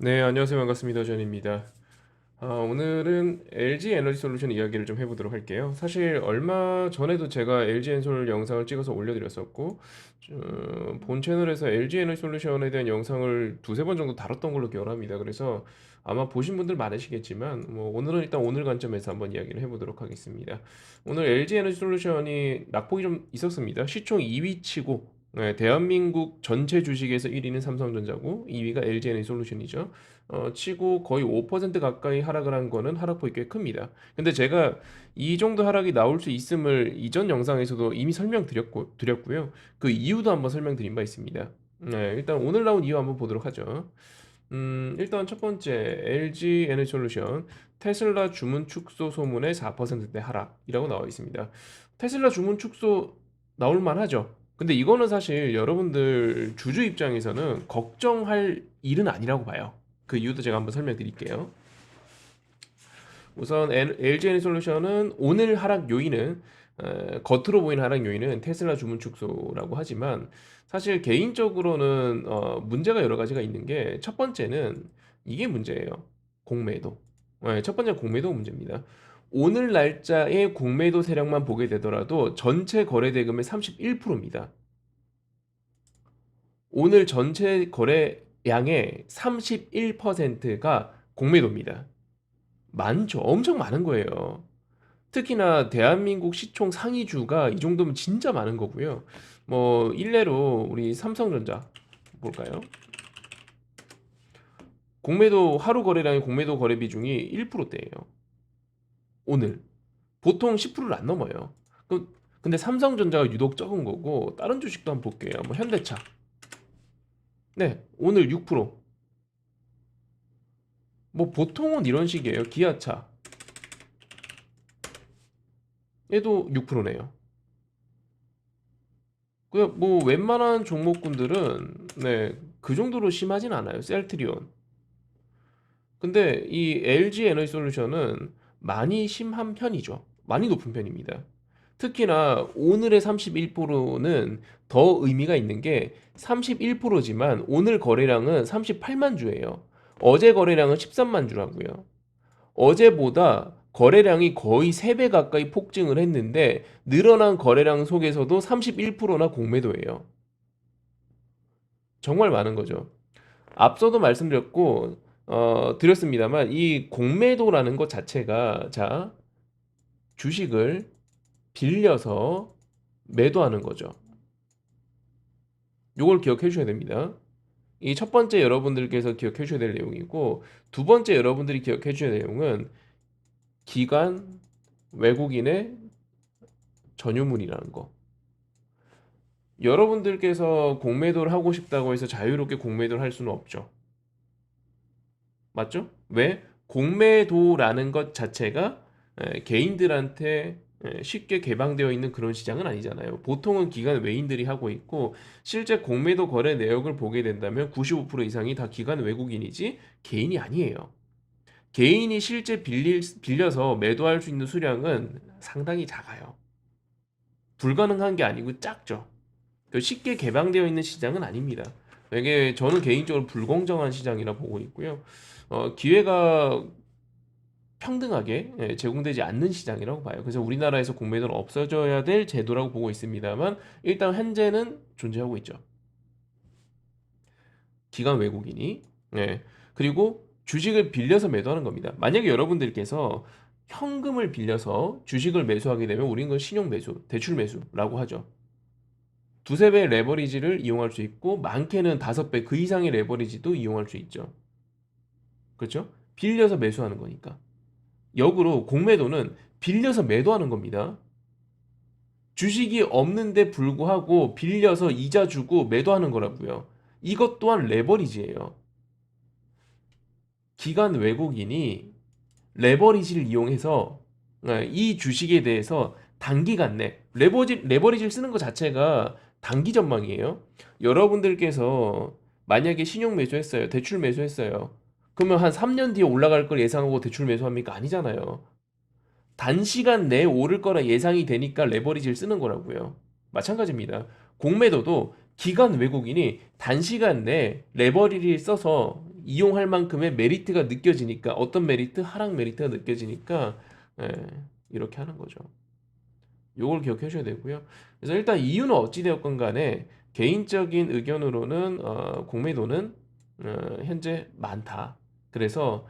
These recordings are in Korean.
네, 안녕하세요. 반갑습니다. 전입니다. 오늘은 LG 에너지 솔루션 이야기를 좀 해보도록 할게요. 사실 얼마 전에도 제가 LG 엔솔 영상을 찍어서 올려드렸었고, 본 채널에서 LG 에너지 솔루션에 대한 영상을 두세 번 정도 다뤘던 걸로 기억합니다. 그래서 아마 보신 분들 많으시겠지만, 뭐 오늘은 일단 오늘 관점에서 한번 이야기를 해보도록 하겠습니다. 오늘 LG 에너지 솔루션이 낙폭이 좀 있었습니다. 시총 2위 치고, 네, 대한민국 전체 주식에서 1위는 삼성전자고 2위가 LG 에너지 솔루션이죠. 치고 거의 5% 가까이 하락을 한 거는 하락폭이 꽤 큽니다. 근데 제가 이 정도 하락이 나올 수 있음을 이전 영상에서도 이미 드렸고요. 그 이유도 한번 설명드린 바 있습니다. 네, 일단 오늘 나온 이유 한번 보도록 하죠. 일단 첫 번째, LG 에너지솔루션 테슬라 주문 축소 소문에 4%대 하락이라고 나와 있습니다. 테슬라 주문 축소 나올 만하죠. 근데 이거는 사실 여러분들 주주 입장에서는 걱정할 일은 아니라고 봐요. 그 이유도 제가 한번 설명드릴게요. 우선 LG 에너지솔루션은 오늘 하락 요인은 겉으로 보이는 하락 요인은 테슬라 주문 축소라고 하지만 사실 개인적으로는 문제가 여러 가지가 있는 게 첫 번째는 이게 문제예요. 공매도. 네, 첫 번째 공매도 문제입니다. 오늘 날짜의 공매도 세력만 보게 되더라도 전체 거래 대금의 31%입니다. 오늘 전체 거래량의 31%가 공매도입니다. 많죠. 엄청 많은 거예요. 특히나 대한민국 시총 상위주가 이 정도면 진짜 많은 거고요. 뭐 일례로 우리 삼성전자 볼까요? 공매도 하루 거래량의 공매도 거래 비중이 1%대예요. 오늘 보통 10%를 안 넘어요. 근데 삼성전자가 유독 적은 거고 다른 주식도 한번 볼게요. 뭐 현대차. 네, 오늘 6%. 뭐 보통은 이런 식이에요. 기아차. 얘도 6%네요. 그 뭐 웬만한 종목군들은 그 정도로 심하진 않아요. 셀트리온. 근데 이 LG 에너지 솔루션은 많이 심한 편이죠. 많이 높은 편입니다. 특히나 오늘의 31%는 더 의미가 있는 게 31%지만 오늘 거래량은 38만 주예요. 어제 거래량은 13만 주라고요. 어제보다 거래량이 거의 3배 가까이 폭증을 했는데 늘어난 거래량 속에서도 31%나 공매도예요. 정말 많은 거죠. 앞서도 말씀드렸고 드렸습니다만 이 공매도라는 것 자체가 자 주식을 빌려서 매도하는 거죠. 요걸 기억해 주셔야 됩니다. 이 첫 번째 여러분들께서 기억해 주셔야 될 내용이고 두 번째 여러분들이 기억해 주셔야 될 내용은 기관 외국인의 전유물이라는 거. 여러분들께서 공매도를 하고 싶다고 해서 자유롭게 공매도를 할 수는 없죠. 맞죠? 왜? 공매도라는 것 자체가 개인들한테 쉽게 개방되어 있는 그런 시장은 아니잖아요. 보통은 기관 외인들이 하고 있고 실제 공매도 거래 내역을 보게 된다면 95% 이상이 다 기관 외국인이지 개인이 아니에요. 개인이 실제 빌려서 매도할 수 있는 수량은 상당히 작아요. 불가능한 게 아니고 작죠. 쉽게 개방되어 있는 시장은 아닙니다. 이게 저는 개인적으로 불공정한 시장이라 보고 있고요. 기회가 평등하게 제공되지 않는 시장이라고 봐요. 그래서 우리나라에서 공매도는 없어져야 될 제도라고 보고 있습니다만 일단 현재는 존재하고 있죠. 기관 외국인이. 그리고 주식을 빌려서 매도하는 겁니다. 만약에 여러분들께서 현금을 빌려서 주식을 매수하게 되면 우리는 그걸 신용 매수, 대출 매수라고 하죠. 두세 배의 레버리지를 이용할 수 있고 많게는 5배 그 이상의 레버리지도 이용할 수 있죠. 그렇죠? 빌려서 매수하는 거니까. 역으로 공매도는 빌려서 매도하는 겁니다. 주식이 없는데 불구하고 빌려서 이자 주고 매도하는 거라고요. 이것 또한 레버리지예요. 기관 외국인이 레버리지를 이용해서 이 주식에 대해서 단기간 내 레버리지를 쓰는 것 자체가 단기 전망이에요. 여러분들께서 만약에 신용 매수했어요. 대출 매수했어요. 그러면 한 3년 뒤에 올라갈 걸 예상하고 대출 매수합니까? 아니잖아요. 단시간 내에 오를 거라 예상이 되니까 레버리지를 쓰는 거라고요. 마찬가지입니다. 공매도도 기관 외국인이 단시간 내에 레버리지를 써서 이용할 만큼의 메리트가 느껴지니까 어떤 메리트? 하락 메리트가 느껴지니까 예, 이렇게 하는 거죠. 요걸 기억해 주셔야 되고요. 그래서 일단 이유는 어찌 되었건 간에 개인적인 의견으로는 공매도는 현재 많다. 그래서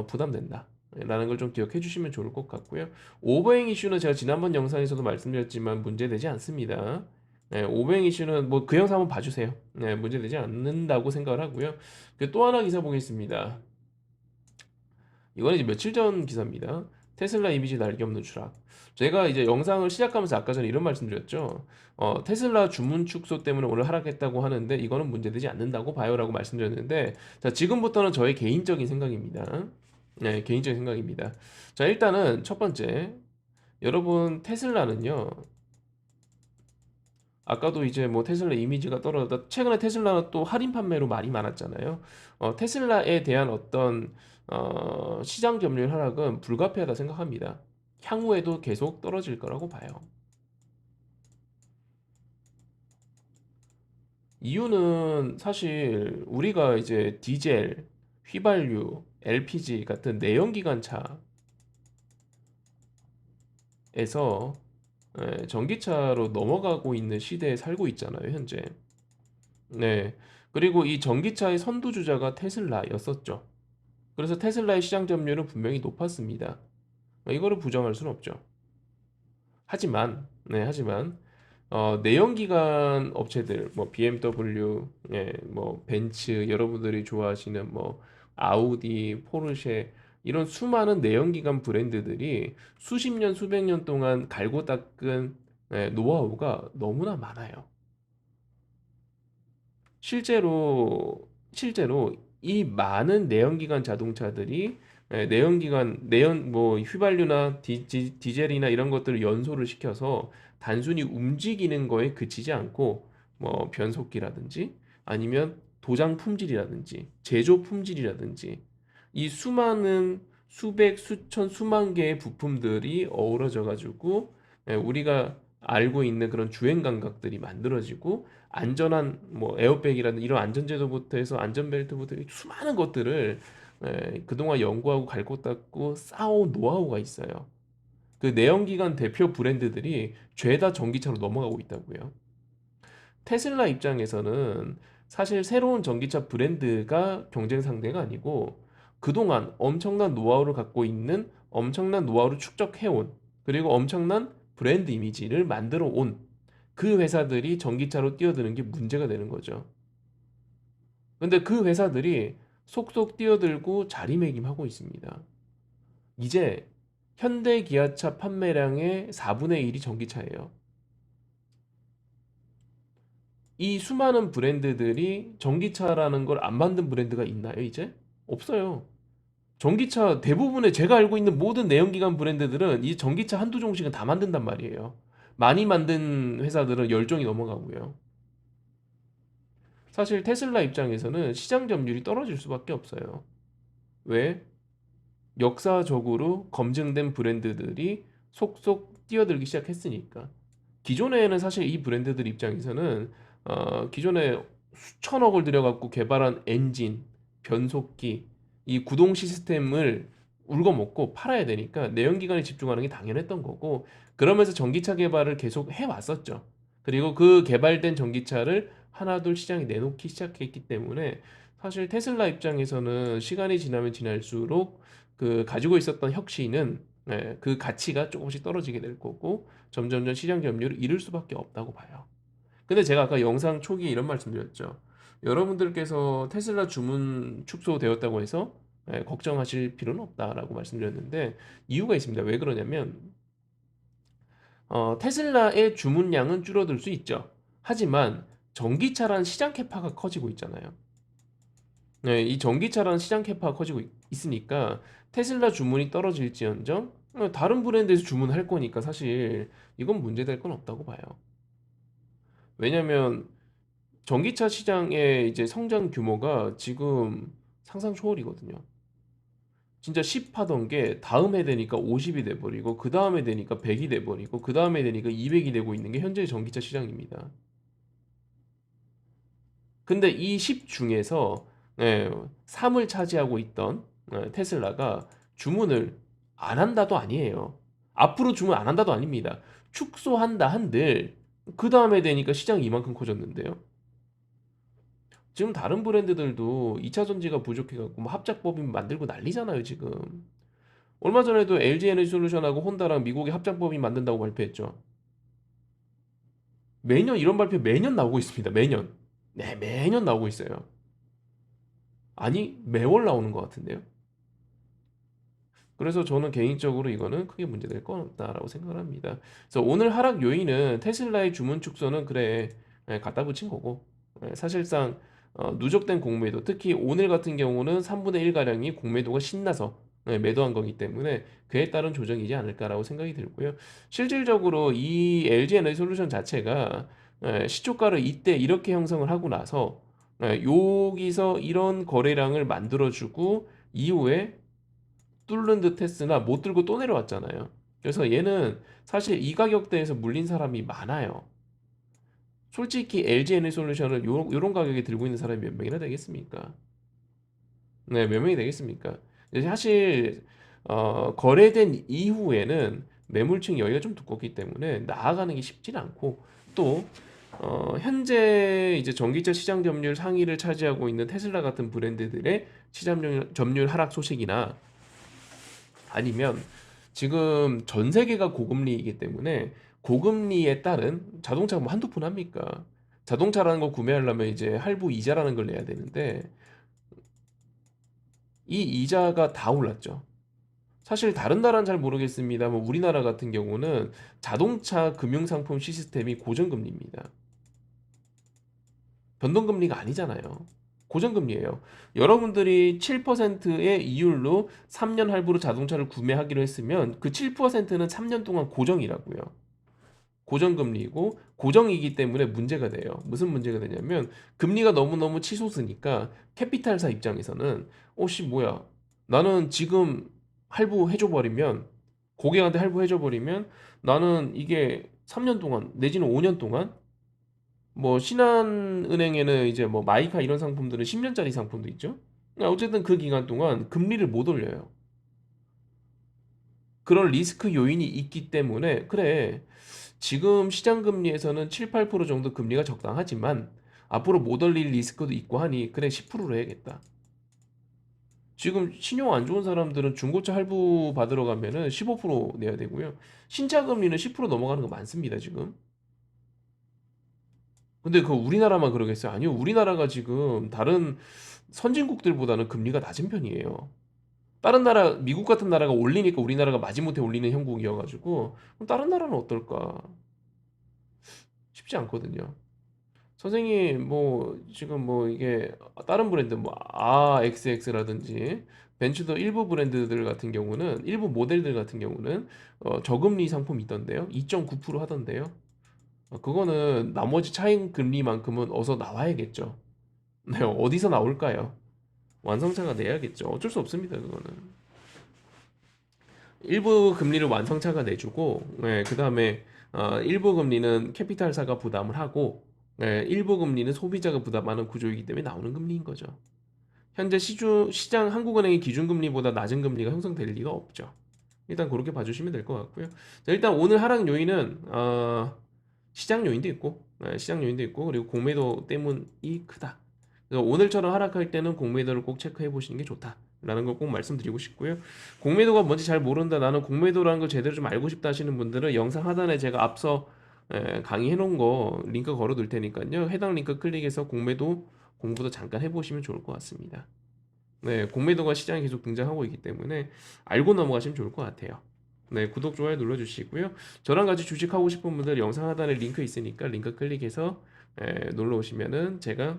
부담된다. 라는 걸 좀 기억해 주시면 좋을 것 같고요. 오버행 이슈는 제가 지난번 영상에서도 말씀드렸지만 문제되지 않습니다. 네, 오버행 이슈는 뭐 그 영상 한번 봐주세요. 네, 문제되지 않는다고 생각을 하고요. 또 하나 기사 보겠습니다. 이거는 이제 며칠 전 기사입니다. 테슬라 이미지 날개 없는 추락. 제가 이제 영상을 시작하면서 아까 전에 이런 말씀드렸죠. 테슬라 주문 축소 때문에 오늘 하락했다고 하는데 이거는 문제되지 않는다고 봐요라고 말씀드렸는데 자, 지금부터는 저의 개인적인 생각입니다. 네, 개인적인 생각입니다. 자, 일단은 첫 번째 여러분 테슬라는요. 아까도 이제 뭐 테슬라 이미지가 떨어졌다. 최근에 테슬라는 또 할인 판매로 말이 많았잖아요. 테슬라에 대한 어떤 시장 점유율 하락은 불가피하다 생각합니다. 향후에도 계속 떨어질 거라고 봐요. 이유는 사실 우리가 이제 디젤, 휘발유, LPG 같은 내연기관 차에서 전기차로 넘어가고 있는 시대에 살고 있잖아요, 현재. 네. 그리고 이 전기차의 선두주자가 테슬라였었죠. 그래서 테슬라의 시장 점유율은 분명히 높았습니다. 이거를 부정할 수는 없죠. 하지만 내연기관 업체들, 뭐 BMW, 예, 뭐 벤츠, 여러분들이 좋아하시는 뭐 아우디, 포르쉐 이런 수많은 내연기관 브랜드들이 수십 년, 수백 년 동안 갈고 닦은 노하우가 너무나 많아요. 실제로 이 많은 내연기관 자동차들이 내연기관 내연 뭐 휘발유나 디젤이나 이런 것들을 연소를 시켜서 단순히 움직이는 거에 그치지 않고 뭐 변속기라든지 아니면 도장 품질이라든지 제조 품질이라든지 이 수많은 수백 수천 수만 개의 부품들이 어우러져 가지고 우리가 알고 있는 그런 주행 감각들이 만들어지고 안전한 뭐 에어백이라든 이런 안전제도부터 해서 안전벨트부터 수많은 것들을 그동안 연구하고 갈고 닦고 쌓아온 노하우가 있어요. 그 내연기관 대표 브랜드들이 죄다 전기차로 넘어가고 있다고요. 테슬라 입장에서는 사실 새로운 전기차 브랜드가 경쟁 상대가 아니고 그동안 엄청난 노하우를 갖고 있는 엄청난 노하우를 축적해온 그리고 엄청난 브랜드 이미지를 만들어 온 그 회사들이 전기차로 뛰어드는 게 문제가 되는 거죠. 근데 그 회사들이 속속 뛰어들고 자리매김하고 있습니다. 이제 현대 기아차 판매량의 4분의 1이 전기차예요. 이 수많은 브랜드들이 전기차라는 걸 안 만든 브랜드가 있나요, 이제? 없어요. 전기차 대부분의 제가 알고 있는 모든 내연기관 브랜드들은 이 전기차 한두 종씩은 다 만든단 말이에요. 많이 만든 회사들은 10종이 넘어가고요. 사실 테슬라 입장에서는 시장 점유율이 떨어질 수밖에 없어요. 왜? 역사적으로 검증된 브랜드들이 속속 뛰어들기 시작했으니까. 기존에는 사실 이 브랜드들 입장에서는 기존에 수천억을 들여갖고 개발한 엔진, 변속기, 이 구동 시스템을 울거먹고 팔아야 되니까 내연기관에 집중하는 게 당연했던 거고 그러면서 전기차 개발을 계속 해왔었죠. 그리고 그 개발된 전기차를 하나둘 시장에 내놓기 시작했기 때문에 사실 테슬라 입장에서는 시간이 지나면 지날수록 그 가지고 있었던 혁신은 그 가치가 조금씩 떨어지게 될 거고 점점점 시장 점유율을 잃을 수밖에 없다고 봐요. 근데 제가 아까 영상 초기에 이런 말씀드렸죠. 여러분들께서 테슬라 주문 축소되었다고 해서 걱정하실 필요는 없다라고 말씀드렸는데 이유가 있습니다. 왜 그러냐면 테슬라의 주문량은 줄어들 수 있죠. 하지만 전기차란 시장 캐파가 커지고 있잖아요. 네, 이 전기차라는 시장 캐파가 커지고 있으니까 테슬라 주문이 떨어질지언정 다른 브랜드에서 주문할 거니까 사실 이건 문제될 건 없다고 봐요. 왜냐면 전기차 시장의 이제 성장 규모가 지금 상상 초월이거든요. 진짜 10 하던 게 다음 해 되니까 50이 돼버리고 그 다음에 되니까 100이 돼버리고 그 다음에 되니까 200이 되고 있는 게 현재의 전기차 시장입니다. 근데 이 10 중에서 예, 3을 차지하고 있던 테슬라가 주문을 안 한다도 아니에요. 앞으로 주문 안 한다도 아닙니다. 축소한다 한들 그 다음에 되니까 시장이 이만큼 커졌는데요. 지금 다른 브랜드들도 2차 전지가 부족해갖고 뭐 합작법인 만들고 난리잖아요, 지금. 얼마 전에도 LG 에너지솔루션하고 혼다랑 미국의 합작법인 만든다고 발표했죠. 매년 이런 발표 매년 나오고 있습니다. 매년. 네, 매년 나오고 있어요. 아니, 매월 나오는 것 같은데요. 그래서 저는 개인적으로 이거는 크게 문제될 건 없다라고 생각을 합니다. 그래서 오늘 하락 요인은 테슬라의 주문 축소는 그래 갖다 붙인 거고 사실상 누적된 공매도 특히 오늘 같은 경우는 3분의 1 가량이 공매도가 신나서 매도한 거기 때문에 그에 따른 조정이지 않을까라고 생각이 들고요. 실질적으로 이 LG 에너지 솔루션 자체가 시초가를 이때 이렇게 형성을 하고 나서 여기서 이런 거래량을 만들어주고 이후에 뚫는 듯 했으나 못 들고 또 내려왔잖아요. 그래서 얘는 사실 이 가격대에서 물린 사람이 많아요. 솔직히 LG 에너지솔루션을 요런 가격에 들고 있는 사람이 몇 명이나 되겠습니까? 네, 몇 명이 되겠습니까? 사실 거래된 이후에는 매물층 여기가 좀 두껍기 때문에 나아가는 게 쉽지는 않고 또 현재 이제 전기차 시장 점유율 상위를 차지하고 있는 테슬라 같은 브랜드들의 시장 점유율 하락 소식이나 아니면 지금 전 세계가 고금리이기 때문에 고금리에 따른 자동차가 뭐 한두 푼 합니까? 자동차라는 거 구매하려면 이제 할부 이자라는 걸 내야 되는데 이 이자가 다 올랐죠. 사실 다른 나라는 잘 모르겠습니다만 우리나라 같은 경우는 자동차 금융상품 시스템이 고정금리입니다. 변동금리가 아니잖아요. 고정금리예요. 여러분들이 7%의 이율로 3년 할부로 자동차를 구매하기로 했으면 그 7%는 3년 동안 고정이라고요. 고정금리이고 고정이기 때문에 문제가 돼요. 무슨 문제가 되냐면 금리가 너무너무 치솟으니까 캐피탈사 입장에서는 씨 뭐야 나는 지금 할부해줘 버리면 고객한테 할부해줘 버리면 나는 이게 3년 동안 내지는 5년 동안 뭐 신한은행에는 이제 뭐 마이카 이런 상품들은 10년짜리 상품도 있죠. 어쨌든 그 기간 동안 금리를 못 올려요. 그런 리스크 요인이 있기 때문에 그래 지금 시장 금리에서는 7, 8% 정도 금리가 적당하지만 앞으로 못 올릴 리스크도 있고 하니 그래 10%로 해야겠다. 지금 신용 안 좋은 사람들은 중고차 할부 받으러 가면은 15% 내야 되고요. 신차 금리는 10% 넘어가는 거 많습니다, 지금. 근데 그 우리나라만 그러겠어요? 아니요. 우리나라가 지금 다른 선진국들보다는 금리가 낮은 편이에요. 다른 나라, 미국 같은 나라가 올리니까 우리나라가 마지못해 올리는 형국이어가지고 그럼 다른 나라는 어떨까? 쉽지 않거든요. 선생님 뭐 지금 뭐 이게 다른 브랜드 뭐 XX라든지 벤츠도 일부 브랜드들 같은 경우는 일부 모델들 같은 경우는 저금리 상품이 있던데요. 2.9% 하던데요. 그거는 나머지 차익 금리만큼은 어서 나와야겠죠. 네, 어디서 나올까요? 완성차가 내야겠죠. 어쩔 수 없습니다, 그거는. 일부 금리를 완성차가 내주고, 네, 그 다음에 일부 금리는 캐피탈사가 부담을 하고, 네, 일부 금리는 소비자가 부담하는 구조이기 때문에 나오는 금리인 거죠. 현재 시장 한국은행의 기준금리보다 낮은 금리가 형성될 리가 없죠. 일단 그렇게 봐주시면 될 것 같고요. 자, 일단 오늘 하락 요인은 시장 요인도 있고, 시장 요인도 있고, 그리고 공매도 때문이 크다. 그래서 오늘처럼 하락할 때는 공매도를 꼭 체크해 보시는 게 좋다라는 걸 꼭 말씀드리고 싶고요. 공매도가 뭔지 잘 모른다, 나는 공매도라는 걸 제대로 좀 알고 싶다 하시는 분들은 영상 하단에 제가 앞서 강의해 놓은 거 링크 걸어 둘 테니까요. 해당 링크 클릭해서 공매도 공부도 잠깐 해보시면 좋을 것 같습니다. 네, 공매도가 시장에 계속 등장하고 있기 때문에 알고 넘어가시면 좋을 것 같아요. 네, 구독, 좋아요 눌러주시고요. 저랑 같이 주식하고 싶은 분들 영상 하단에 링크 있으니까 링크 클릭해서 놀러 오시면은 제가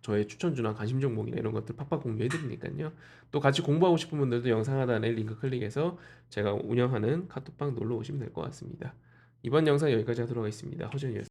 저의 추천주나 관심 종목이나 이런 것들 팍팍 공유해 드리니까요. 또 같이 공부하고 싶은 분들도 영상 하단에 링크 클릭해서 제가 운영하는 카톡방 놀러 오시면 될 것 같습니다. 이번 영상 여기까지 하도록 하겠습니다. 허준이었습니다.